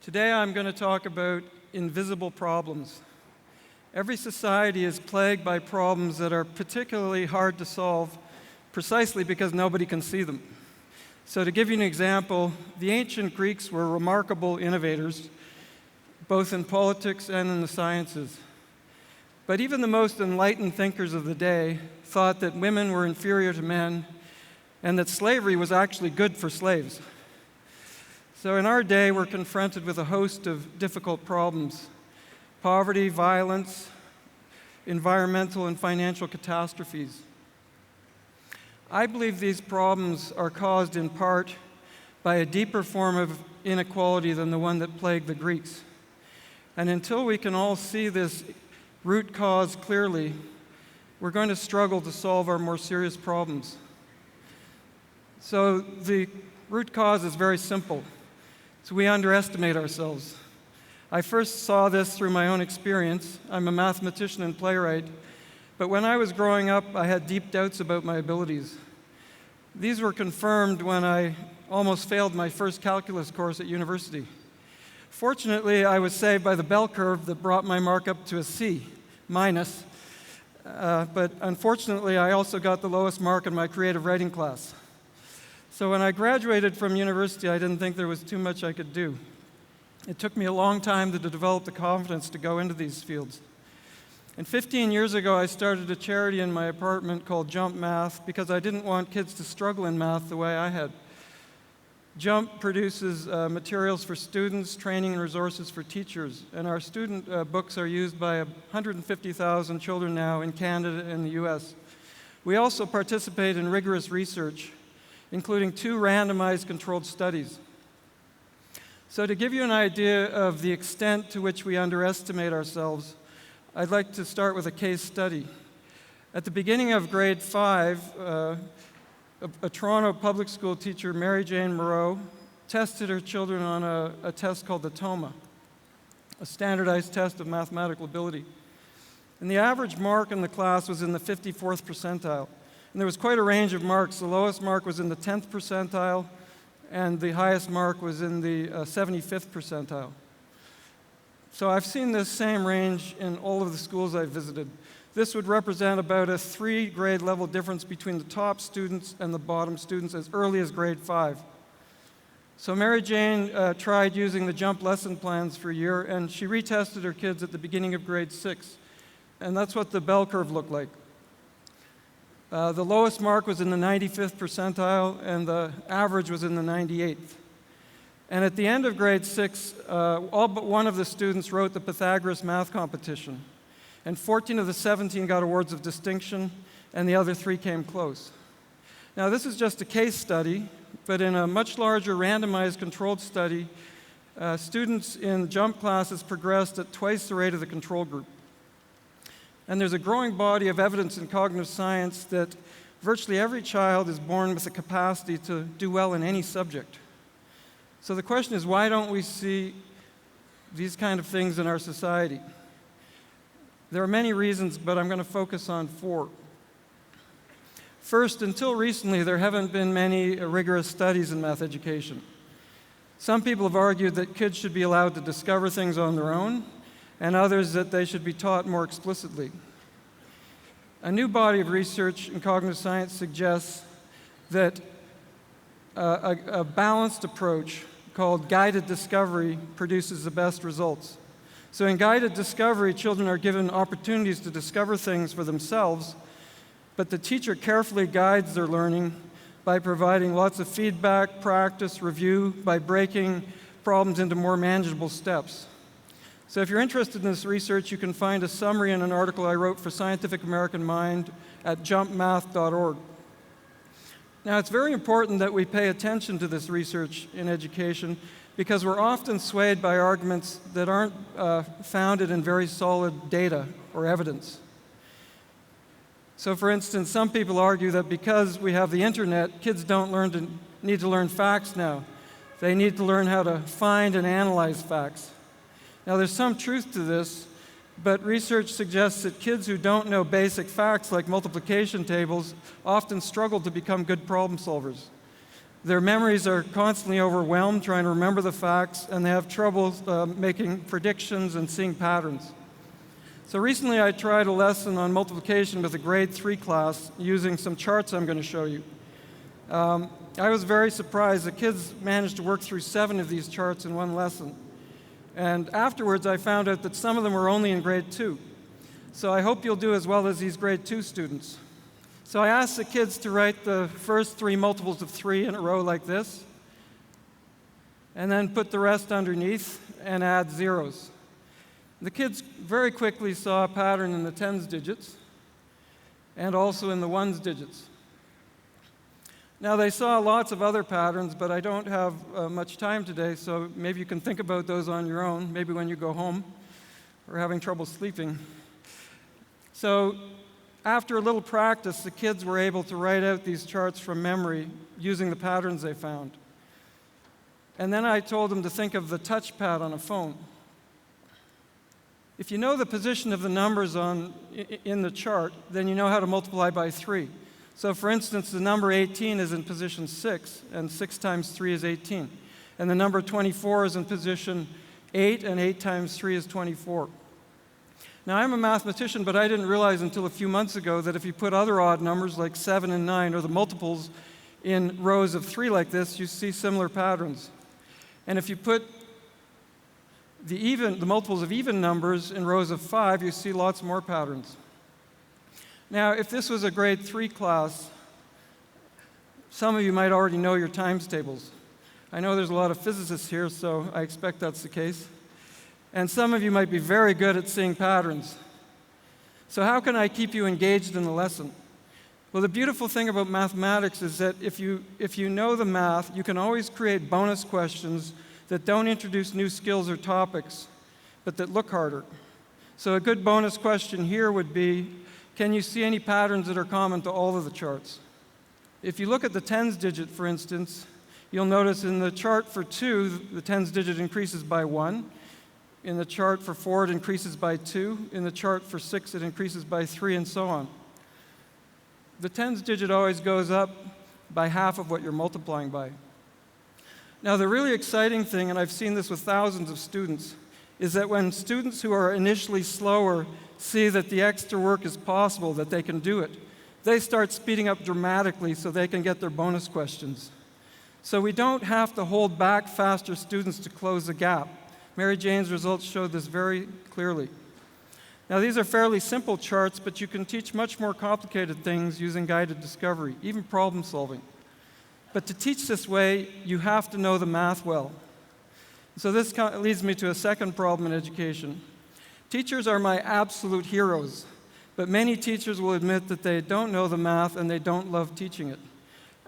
Today I'm going to talk about invisible problems. Every society is plagued by problems that are particularly hard to solve precisely because nobody can see them. So to give you an example, the ancient Greeks were remarkable innovators, both in politics and in the sciences. But even the most enlightened thinkers of the day thought that women were inferior to men and that slavery was actually good for slaves. So in our day, we're confronted with a host of difficult problems: poverty, violence, environmental and financial catastrophes. I believe these problems are caused in part by a deeper form of inequality than the one that plagued the Greeks. And until we can all see this root cause clearly, we're going to struggle to solve our more serious problems. So the root cause is very simple. So we underestimate ourselves. I first saw this through my own experience. I'm a mathematician and playwright, but when I was growing up, I had deep doubts about my abilities. These were confirmed when I almost failed my first calculus course at university. Fortunately, I was saved by the bell curve that brought my mark up to a C minus, but unfortunately, I also got the lowest mark in my creative writing class. So when I graduated from university, I didn't think there was too much I could do. It took me a long time to develop the confidence to go into these fields. And 15 years ago, I started a charity in my apartment called Jump Math because I didn't want kids to struggle in math the way I had. Jump produces materials for students, training and resources for teachers, and our student books are used by 150,000 children now in Canada and the US. We also participate in rigorous research, including 2 randomized controlled studies. So to give you an idea of the extent to which we underestimate ourselves, I'd like to start with a case study. At the beginning of grade 5, a Toronto public school teacher, Mary Jane Moreau, tested her children on a test called the TOMA, a standardized test of mathematical ability. And the average mark in the class was in the 54th percentile. And there was quite a range of marks. The lowest mark was in the 10th percentile, and the highest mark was in the 75th percentile. So I've seen this same range in all of the schools I've visited. This would represent about a 3 grade level difference between the top students and the bottom students as early as grade 5. So Mary Jane tried using the JUMP lesson plans for a year, and she retested her kids at the beginning of grade 6. And that's what the bell curve looked like. The lowest mark was in the 95th percentile, and the average was in the 98th. And at the end of grade 6, all but one of the students wrote the Pythagoras math competition. And 14 of the 17 got awards of distinction, and the other 3 came close. Now, this is just a case study, but in a much larger randomized controlled study, students in JUMP classes progressed at twice the rate of the control group. And there's a growing body of evidence in cognitive science that virtually every child is born with the capacity to do well in any subject. So the question is, why don't we see these kind of things in our society? There are many reasons, but I'm going to focus on 4. First, until recently, there haven't been many rigorous studies in math education. Some people have argued that kids should be allowed to discover things on their own, and others that they should be taught more explicitly. A new body of research in cognitive science suggests that a balanced approach called guided discovery produces the best results. So in guided discovery, children are given opportunities to discover things for themselves, but the teacher carefully guides their learning by providing lots of feedback, practice, review, by breaking problems into more manageable steps. So if you're interested in this research, you can find a summary in an article I wrote for Scientific American Mind at jumpmath.org. Now, it's very important that we pay attention to this research in education because we're often swayed by arguments that aren't founded in very solid data or evidence. So for instance, some people argue that because we have the internet, kids don't need to learn facts now. They need to learn how to find and analyze facts. Now, there's some truth to this, but research suggests that kids who don't know basic facts like multiplication tables often struggle to become good problem solvers. Their memories are constantly overwhelmed trying to remember the facts, and they have trouble making predictions and seeing patterns. So recently I tried a lesson on multiplication with a grade 3 class using some charts I'm going to show you. I was very surprised. The kids managed to work through 7 of these charts in one lesson. And afterwards I found out that some of them were only in grade 2. So I hope you'll do as well as these grade 2 students. So I asked the kids to write the first 3 multiples of 3 in a row like this, and then put the rest underneath and add zeros. The kids very quickly saw a pattern in the tens digits and also in the ones digits. Now they saw lots of other patterns, but I don't have much time today, so maybe you can think about those on your own, maybe when you go home or having trouble sleeping. So after a little practice, the kids were able to write out these charts from memory using the patterns they found. And then I told them to think of the touchpad on a phone. If you know the position of the numbers in the chart, then you know how to multiply by 3. So for instance, the number 18 is in position 6, and 6 times 3 is 18. And the number 24 is in position 8, and 8 times 3 is 24. Now, I'm a mathematician, but I didn't realize until a few months ago that if you put other odd numbers like 7 and 9, or the multiples in rows of 3 like this, you see similar patterns. And if you put the multiples of even numbers in rows of 5, you see lots more patterns. Now, if this was a grade 3 class, some of you might already know your times tables. I know there's a lot of physicists here, so I expect that's the case. And some of you might be very good at seeing patterns. So how can I keep you engaged in the lesson? Well, the beautiful thing about mathematics is that if you know the math, you can always create bonus questions that don't introduce new skills or topics, but that look harder. So a good bonus question here would be, can you see any patterns that are common to all of the charts? If you look at the tens digit, for instance, you'll notice in the chart for 2, the tens digit increases by 1. In the chart for 4, it increases by 2. In the chart for 6, it increases by 3, and so on. The tens digit always goes up by half of what you're multiplying by. Now, the really exciting thing, and I've seen this with thousands of students, is that when students who are initially slower see that the extra work is possible, that they can do it, they start speeding up dramatically so they can get their bonus questions. So we don't have to hold back faster students to close the gap. Mary Jane's results showed this very clearly. Now, these are fairly simple charts, but you can teach much more complicated things using guided discovery, even problem solving. But to teach this way, you have to know the math well. So this leads me to a second problem in education. Teachers are my absolute heroes, but many teachers will admit that they don't know the math and they don't love teaching it.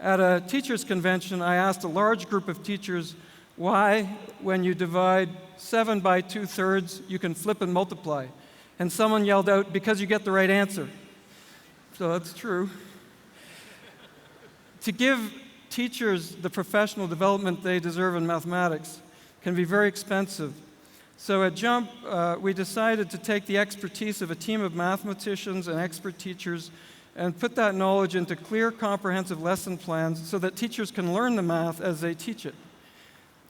At a teachers' convention, I asked a large group of teachers why, when you divide 7 by 2/3, you can flip and multiply. And someone yelled out, because you get the right answer. So that's true. To give teachers the professional development they deserve in mathematics can be very expensive. So at JUMP, we decided to take the expertise of a team of mathematicians and expert teachers and put that knowledge into clear, comprehensive lesson plans so that teachers can learn the math as they teach it.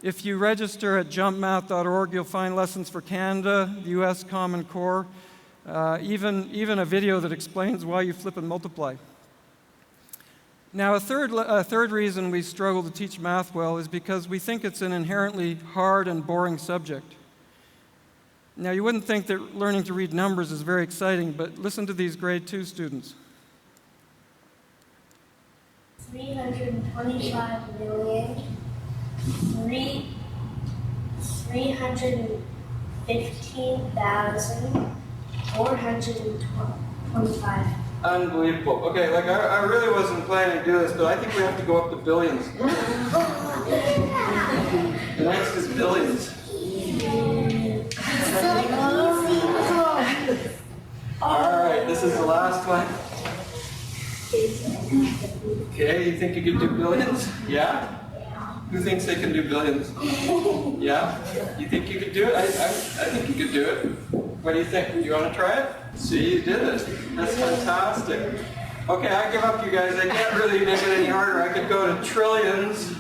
If you register at jumpmath.org, you'll find lessons for Canada, the US Common Core, even a video that explains why you flip and multiply. Now, a third reason we struggle to teach math well is because we think it's an inherently hard and boring subject. Now, you wouldn't think that learning to read numbers is very exciting, but listen to these grade 2 students. 315,425. Unbelievable. Okay, I really wasn't planning to do this, but I think we have to go up to billions. The next is billions. All right, this is the last one. Okay, you think you can do billions? Yeah? Who thinks they can do billions? Yeah? You think you could do it? I think you could do it. What do you think? Do you want to try it? See, you did it. That's fantastic. Okay, I give up, you guys. I can't really make it any harder. I could go to trillions.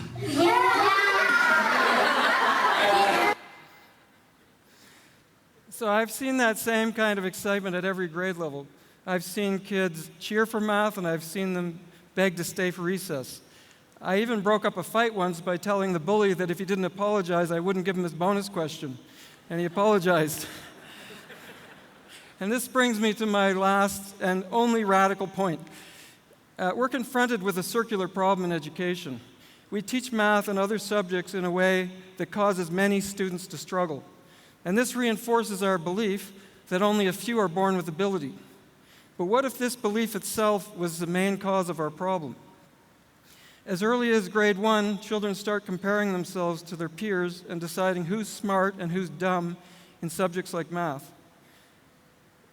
So I've seen that same kind of excitement at every grade level. I've seen kids cheer for math, and I've seen them beg to stay for recess. I even broke up a fight once by telling the bully that if he didn't apologize, I wouldn't give him his bonus question. And he apologized. And this brings me to my last and only radical point. We're confronted with a circular problem in education. We teach math and other subjects in a way that causes many students to struggle. And this reinforces our belief that only a few are born with ability. But what if this belief itself was the main cause of our problem? As early as grade 1, children start comparing themselves to their peers and deciding who's smart and who's dumb in subjects like math.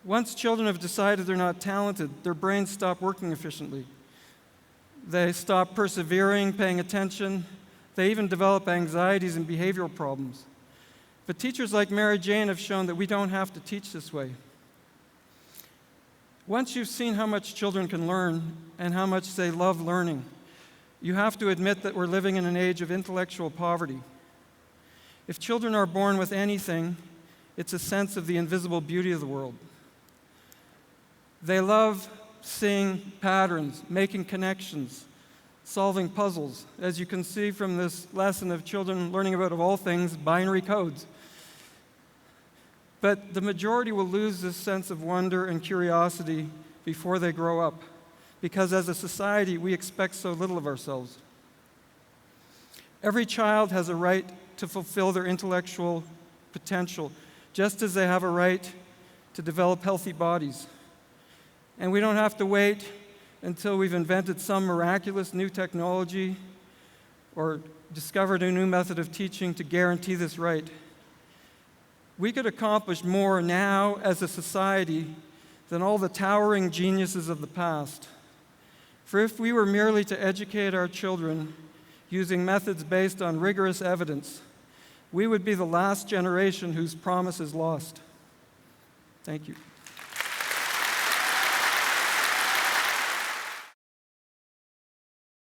Once children have decided they're not talented, their brains stop working efficiently. They stop persevering, paying attention. They even develop anxieties and behavioral problems. But teachers like Mary Jane have shown that we don't have to teach this way. Once you've seen how much children can learn and how much they love learning, you have to admit that we're living in an age of intellectual poverty. If children are born with anything, it's a sense of the invisible beauty of the world. They love seeing patterns, making connections, solving puzzles, as you can see from this lesson of children learning about, of all things, binary codes. But the majority will lose this sense of wonder and curiosity before they grow up, because as a society, we expect so little of ourselves. Every child has a right to fulfill their intellectual potential, just as they have a right to develop healthy bodies. And we don't have to wait until we've invented some miraculous new technology or discovered a new method of teaching to guarantee this right. We could accomplish more now as a society than all the towering geniuses of the past. For if we were merely to educate our children using methods based on rigorous evidence, we would be the last generation whose promise is lost. Thank you.